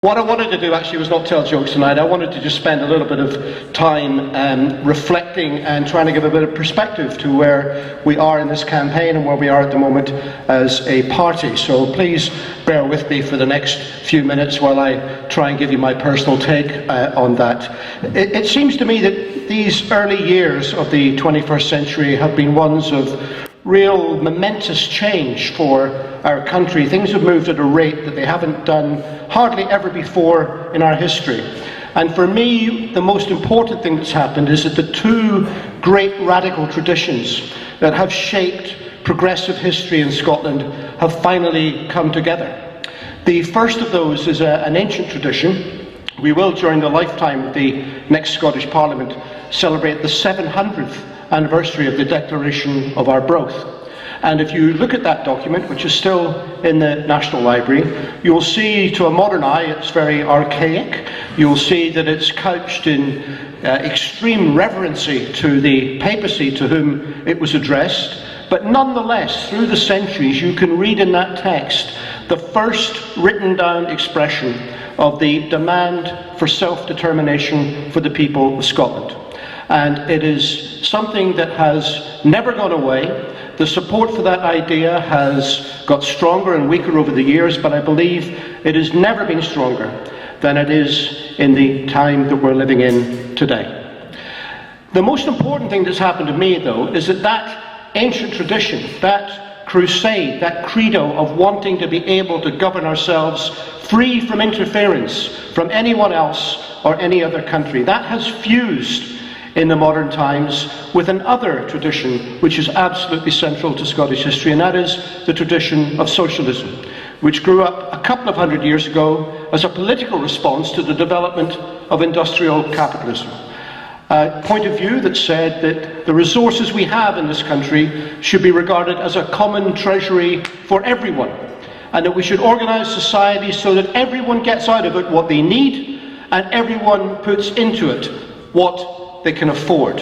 What I wanted to do actually was not tell jokes tonight. I wanted to just spend a little bit of time reflecting and trying to give a bit of perspective to where we are in this campaign and where we are at the moment as a party. So please bear with me for the next few minutes while I try and give you my personal take on that. It seems to me that these early years of the 21st century have been ones of real momentous change for our country. Things have moved at a rate that they haven't done hardly ever before in our history. And for me, the most important thing that's happened is that the two great radical traditions that have shaped progressive history in Scotland have finally come together. The first of those is an ancient tradition. We will, during the lifetime of the next Scottish Parliament, celebrate the 700th anniversary of the Declaration of Arbroath. And if you look at that document, which is still in the National Library, you'll see, to a modern eye, it's very archaic. You'll see that it's couched in extreme reverency to the papacy to whom it was addressed. But nonetheless, through the centuries, you can read in that text the first written down expression of the demand for self-determination for the people of Scotland. And it is something that has never gone away. The support for that idea has got stronger and weaker over the years, but I believe it has never been stronger than it is in the time that we're living in today. The most important thing that's happened to me, though, is that ancient tradition, that crusade, that credo of wanting to be able to govern ourselves free from interference from anyone else or any other country, that has fused in the modern times with another tradition which is absolutely central to Scottish history, and that is the tradition of socialism, which grew up a couple of hundred years ago as a political response to the development of industrial capitalism. A point of view that said that the resources we have in this country should be regarded as a common treasury for everyone, and that we should organise society so that everyone gets out of it what they need and everyone puts into it what they can afford.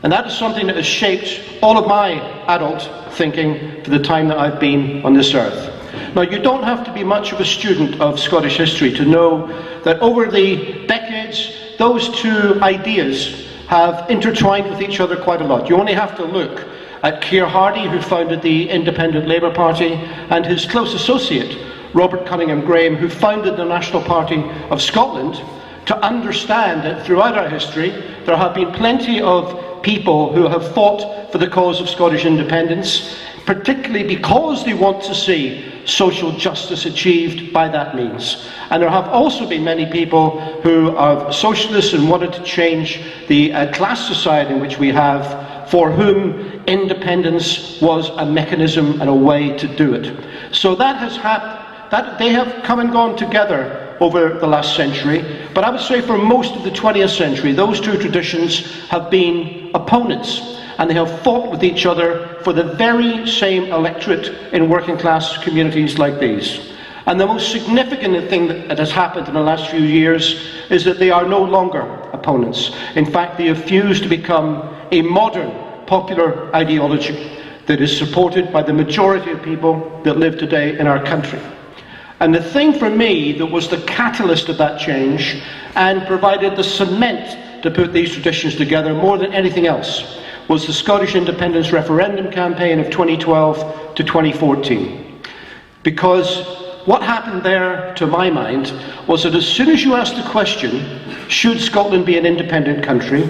And that is something that has shaped all of my adult thinking for the time that I've been on this earth. Now, you don't have to be much of a student of Scottish history to know that over the decades, those two ideas have intertwined with each other quite a lot. You only have to look at Keir Hardie, who founded the Independent Labour Party, and his close associate, Robert Cunningham-Graham, who founded the National Party of Scotland, to understand that throughout our history there have been plenty of people who have fought for the cause of Scottish independence, particularly because they want to see social justice achieved by that means. And there have also been many people who are socialists and wanted to change the class society in which we have, for whom independence was a mechanism and a way to do it. So that has happened. That they have come and gone together over the last century, but I would say for most of the 20th century, those two traditions have been opponents, and they have fought with each other for the very same electorate in working class communities like these. And the most significant thing that has happened in the last few years is that they are no longer opponents. In fact, they have fused to become a modern popular ideology that is supported by the majority of people that live today in our country. And the thing for me that was the catalyst of that change and provided the cement to put these traditions together more than anything else was the Scottish Independence Referendum campaign of 2012 to 2014. Because what happened there, to my mind, was that as soon as you asked the question, should Scotland be an independent country,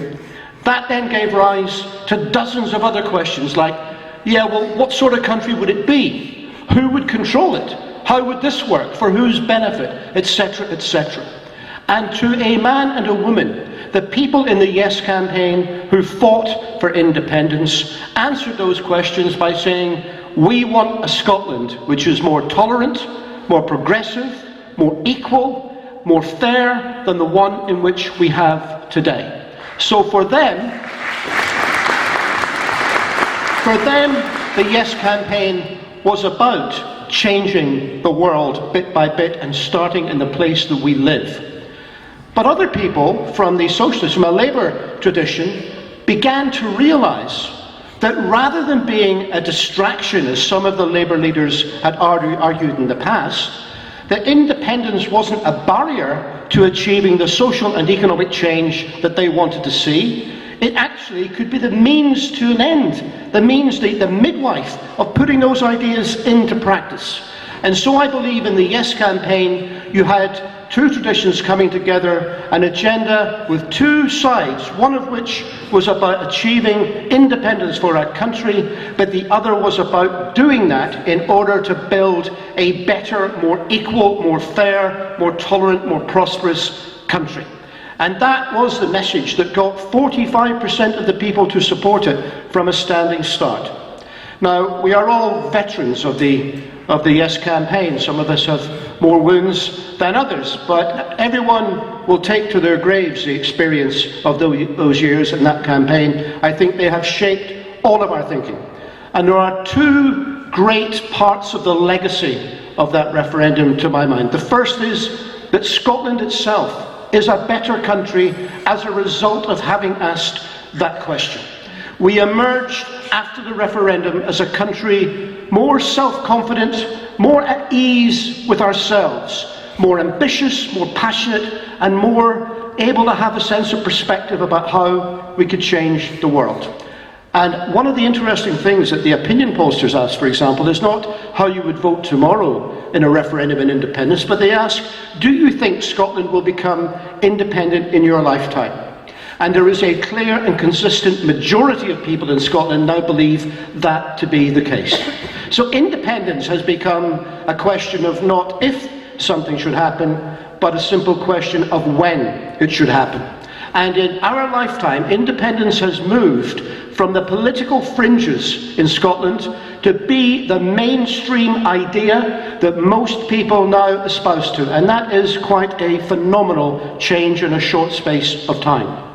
that then gave rise to dozens of other questions like, yeah, well, what sort of country would it be? Who would control it? How would this work? For whose benefit? Etc., etc. And to a man and a woman, the people in the Yes campaign who fought for independence answered those questions by saying, we want a Scotland which is more tolerant, more progressive, more equal, more fair than the one in which we have today. So for them, the Yes campaign was about changing the world bit by bit and starting in the place that we live. But other people from the socialist, from a Labour tradition, began to realise that rather than being a distraction, as some of the Labour leaders had argued in the past, that independence wasn't a barrier to achieving the social and economic change that they wanted to see. It actually could be the means to an end, the midwife of putting those ideas into practice. And so I believe in the Yes campaign, you had two traditions coming together, an agenda with two sides, one of which was about achieving independence for our country, but the other was about doing that in order to build a better, more equal, more fair, more tolerant, more prosperous country. And that was the message that got 45% of the people to support it from a standing start. Now, we are all veterans of the Yes campaign. Some of us have more wounds than others, but everyone will take to their graves the experience of those years in that campaign. I think they have shaped all of our thinking. And there are two great parts of the legacy of that referendum, to my mind. The first is that Scotland itself is a better country as a result of having asked that question. We emerged after the referendum as a country more self-confident, more at ease with ourselves, more ambitious, more passionate, and more able to have a sense of perspective about how we could change the world. And one of the interesting things that the opinion pollsters ask, for example, is not how you would vote tomorrow in a referendum in independence, but they ask, do you think Scotland will become independent in your lifetime? And there is a clear and consistent majority of people in Scotland now believe that to be the case. So independence has become a question of not if something should happen, but a simple question of when it should happen. And in our lifetime, independence has moved from the political fringes in Scotland to be the mainstream idea that most people now espouse to. And that is quite a phenomenal change in a short space of time.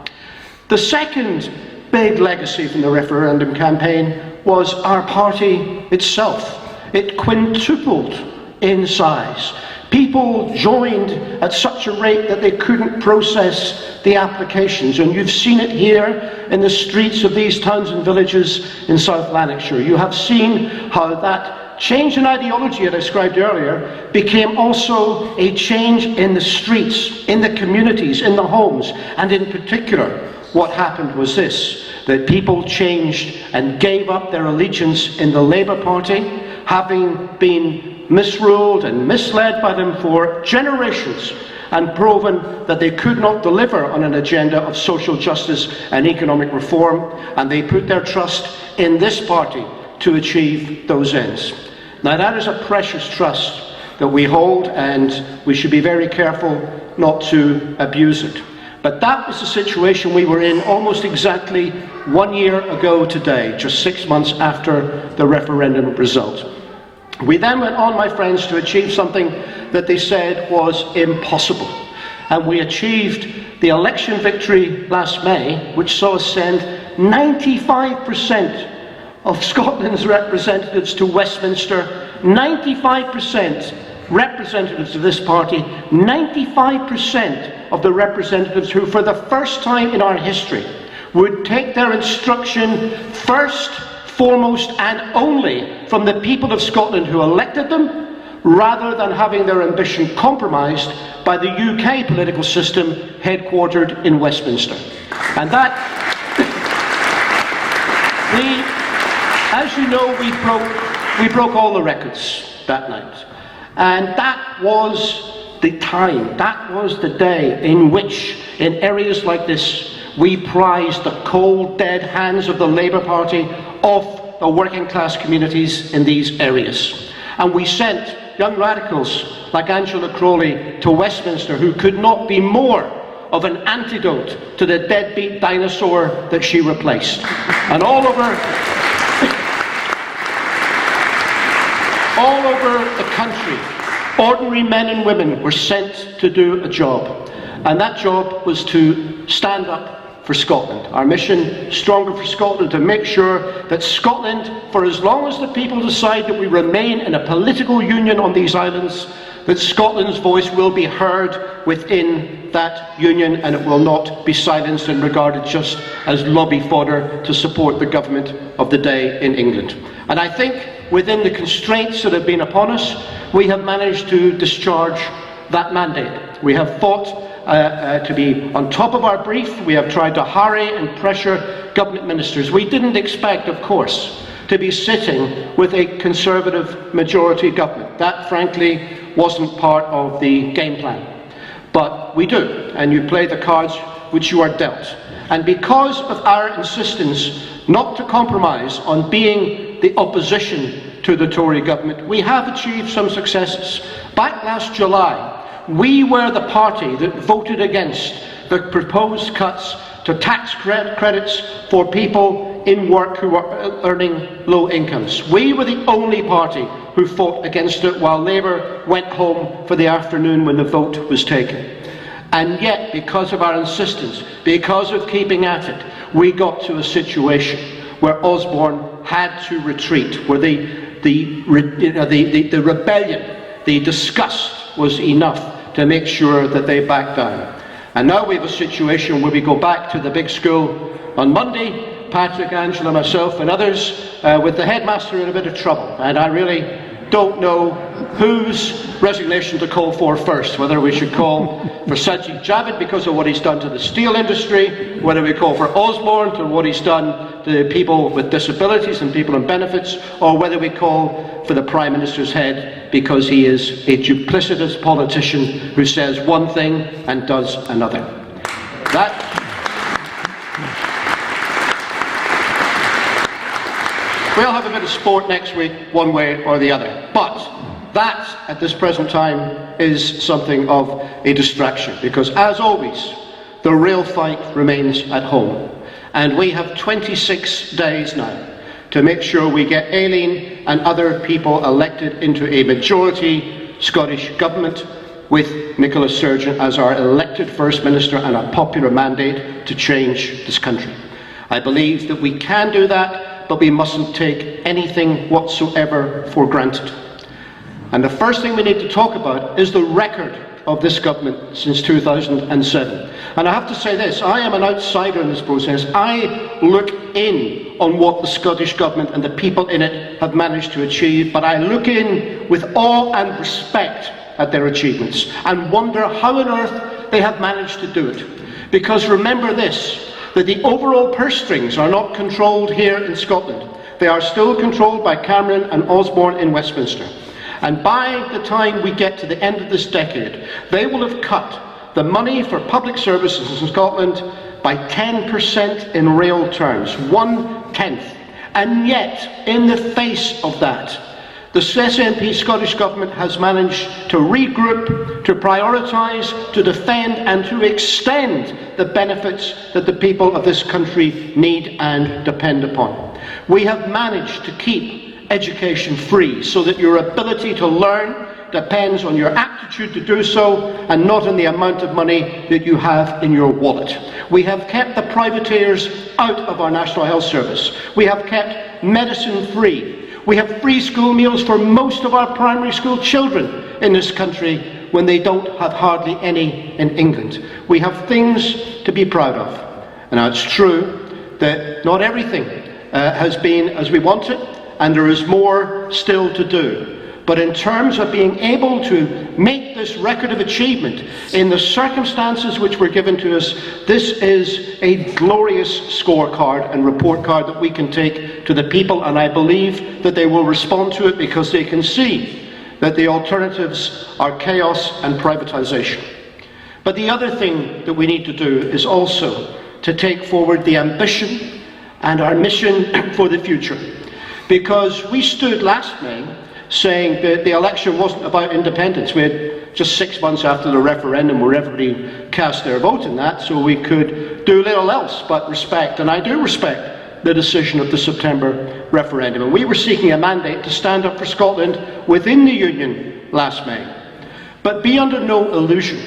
The second big legacy from the referendum campaign was our party itself. It quintupled in size. People joined at such a rate that they couldn't process the applications. And you've seen it here in the streets of these towns and villages in South Lanarkshire. You have seen how that change in ideology I described earlier became also a change in the streets, in the communities, in the homes. And in particular, what happened was this, that people changed and gave up their allegiance in the Labour Party, having been misruled and misled by them for generations and proven that they could not deliver on an agenda of social justice and economic reform, and they put their trust in this party to achieve those ends. Now that is a precious trust that we hold, and we should be very careful not to abuse it. But that was the situation we were in almost exactly 1 year ago today, just 6 months after the referendum result. We then went on, my friends, to achieve something that they said was impossible. And we achieved the election victory last May, which saw us send 95% of Scotland's representatives to Westminster, 95% representatives of this party, 95% of the representatives who, for the first time in our history, would take their instruction first, foremost and only from the people of Scotland who elected them, rather than having their ambition compromised by the UK political system headquartered in Westminster. And that, as you know, we broke all the records that night. And that was the time, that was the day in which, in areas like this, we prized the cold, dead hands of the Labour Party off the working class communities in these areas. And we sent young radicals like Angela Crowley to Westminster, who could not be more of an antidote to the deadbeat dinosaur that she replaced. And all over the country, ordinary men and women were sent to do a job. And that job was to stand up for Scotland. Our mission, Stronger for Scotland, to make sure that Scotland, for as long as the people decide that we remain in a political union on these islands, that Scotland's voice will be heard within that union, and it will not be silenced and regarded just as lobby fodder to support the government of the day in England. And I think within the constraints that have been upon us, we have managed to discharge that mandate. We have fought to be on top of our brief. We have tried to hurry and pressure government ministers. We didn't expect, of course, to be sitting with a Conservative majority government. That, frankly, wasn't part of the game plan. But we do, and you play the cards which you are dealt. And because of our insistence not to compromise on being the opposition to the Tory government, we have achieved some successes. Back last July, we were the party that voted against the proposed cuts to tax credits for people in work who are earning low incomes. We were the only party who fought against it, while Labour went home for the afternoon when the vote was taken. And yet, because of our insistence, because of keeping at it, we got to a situation where Osborne had to retreat, where the rebellion, the disgust was enough to make sure that they backed down. And now we have a situation where we go back to the big school on Monday, Patrick, Angela, myself and others, with the headmaster in a bit of trouble. And I really don't know whose resignation to call for first, whether we should call for Sajid Javid because of what he's done to the steel industry, whether we call for Osborne for what he's done to people with disabilities and people on benefits, or whether we call for the Prime Minister's head because he is a duplicitous politician who says one thing and does another. We'll have a bit of sport next week, one way or the other. But that, at this present time, is something of a distraction, because, as always, the real fight remains at home. And we have 26 days now to make sure we get Aileen and other people elected into a majority Scottish government with Nicola Sturgeon as our elected First Minister and a popular mandate to change this country. I believe that we can do that, but we mustn't take anything whatsoever for granted. And the first thing we need to talk about is the record of this government since 2007. And I have to say this, I am an outsider in this process. I look in on what the Scottish Government and the people in it have managed to achieve, but I look in with awe and respect at their achievements and wonder how on earth they have managed to do it. Because remember this, that the overall purse strings are not controlled here in Scotland. They are still controlled by Cameron and Osborne in Westminster. And by the time we get to the end of this decade, they will have cut the money for public services in Scotland by 10% in real terms, 1/10. And yet, in the face of that, the SNP Scottish Government has managed to regroup, to prioritise, to defend and to extend the benefits that the people of this country need and depend upon. We have managed to keep education free so that your ability to learn depends on your aptitude to do so and not on the amount of money that you have in your wallet. We have kept the privateers out of our National Health Service. We have kept medicine free. We have free school meals for most of our primary school children in this country when they don't have hardly any in England. We have things to be proud of. And now it's true that not everything has been as we want it, and there is more still to do. But in terms of being able to make this record of achievement in the circumstances which were given to us, this is a glorious scorecard and report card that we can take to the people, and I believe that they will respond to it because they can see that the alternatives are chaos and privatisation. But the other thing that we need to do is also to take forward the ambition and our mission for the future. Because we stood last May saying that the election wasn't about independence. We had just 6 months after the referendum where everybody cast their vote in that, so we could do little else but respect, and I do respect the decision of the September referendum. And we were seeking a mandate to stand up for Scotland within the Union last May. But be under no illusion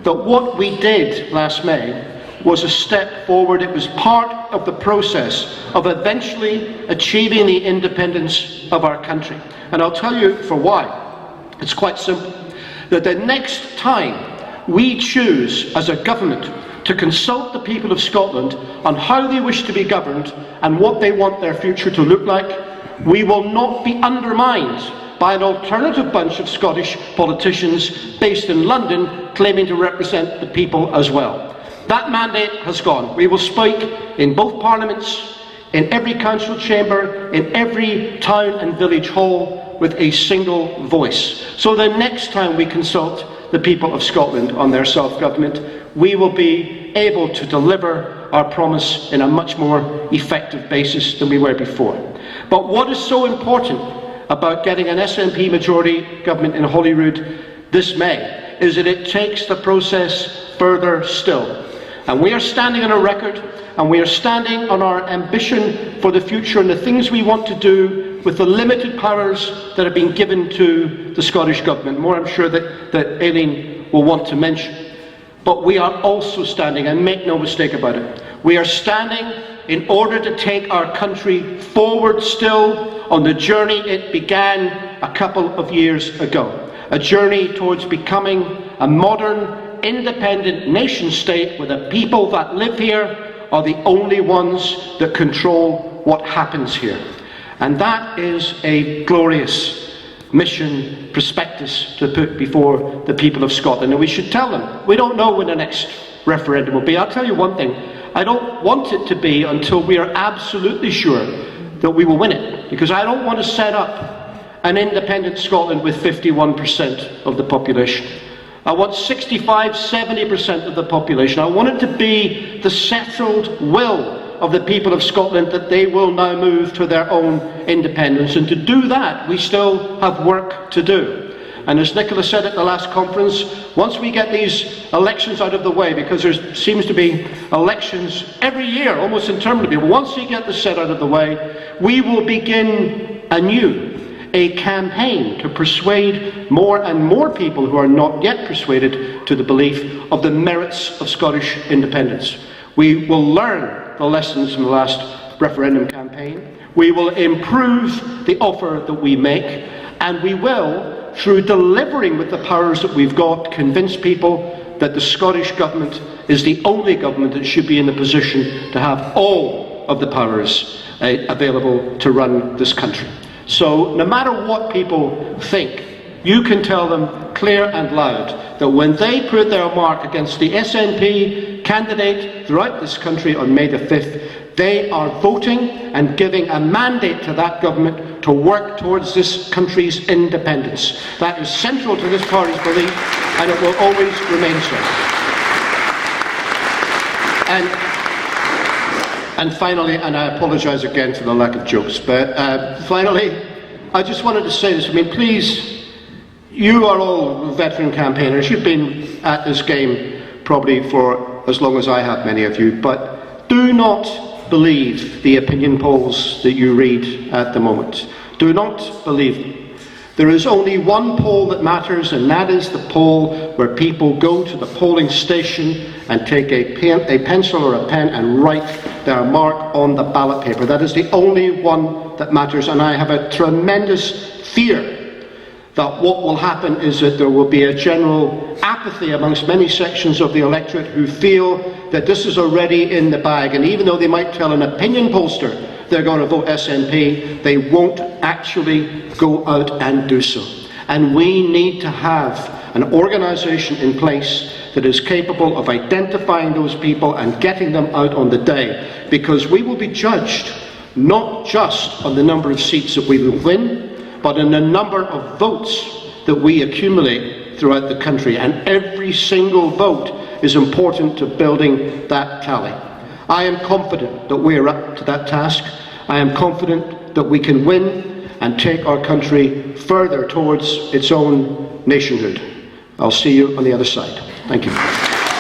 that what we did last May was a step forward. It was part of the process of eventually achieving the independence of our country. And I'll tell you for why. It's quite simple. That the next time we choose as a government to consult the people of Scotland on how they wish to be governed and what they want their future to look like, We will not be undermined by an alternative bunch of Scottish politicians based in London claiming to represent the people as well. That mandate has gone. We will speak in both parliaments, in every council chamber, in every town and village hall with a single voice. So the next time we consult the people of Scotland on their self-government, we will be able to deliver our promise in a much more effective basis than we were before. But what is so important about getting an SNP majority government in Holyrood this May is that it takes the process further still. And we are standing on a record, and we are standing on our ambition for the future and the things we want to do with the limited powers that have been given to the Scottish Government. More I'm sure that Aileen will want to mention. But we are also standing, and make no mistake about it, we are standing in order to take our country forward still on the journey it began a couple of years ago. A journey towards becoming a modern, independent nation state where the people that live here are the only ones that control what happens here. And that is a glorious mission prospectus to put before the people of Scotland. And we should tell them, we don't know when the next referendum will be. I'll tell you one thing, I don't want it to be until we are absolutely sure that we will win it. Because I don't want to set up an independent Scotland with 51% of the population. I want 65–70% of the population. I want it to be the settled will of the people of Scotland that they will now move to their own independence. And to do that, we still have work to do. And as Nicola said at the last conference, once we get these elections out of the way, because there seems to be elections every year, almost interminably, but once we get this set out of the way, we will begin anew a campaign to persuade more and more people who are not yet persuaded to the belief of the merits of Scottish independence. We will learn the lessons from the last referendum campaign. We will improve the offer that we make, and we will, through delivering with the powers that we've got, convince people that the Scottish Government is the only government that should be in the position to have all of the powers available to run this country. So no matter what people think, you can tell them clear and loud that when they put their mark against the SNP candidate throughout this country on May the 5th, they are voting and giving a mandate to that government to work towards this country's independence. That is central to this party's belief, and it will always remain so. And finally, and I apologise again for the lack of jokes, but finally, I just wanted to say this. I mean, please, you are all veteran campaigners. You've been at this game probably for as long as I have, many of you, but do not believe the opinion polls that you read at the moment. Do not believe them. There is only one poll that matters, and that is the poll where people go to the polling station and take a pencil or a pen and write their mark on the ballot paper. That is the only one that matters, and I have a tremendous fear that what will happen is that there will be a general apathy amongst many sections of the electorate who feel that this is already in the bag, and even though they might tell an opinion pollster they're going to vote SNP, they won't actually go out and do so. And we need to have an organisation in place that is capable of identifying those people and getting them out on the day, because we will be judged not just on the number of seats that we will win, but in the number of votes that we accumulate throughout the country. And every single vote is important to building that tally. I am confident that we are up to that task. I am confident that we can win and take our country further towards its own nationhood. I'll see you on the other side. Thank you.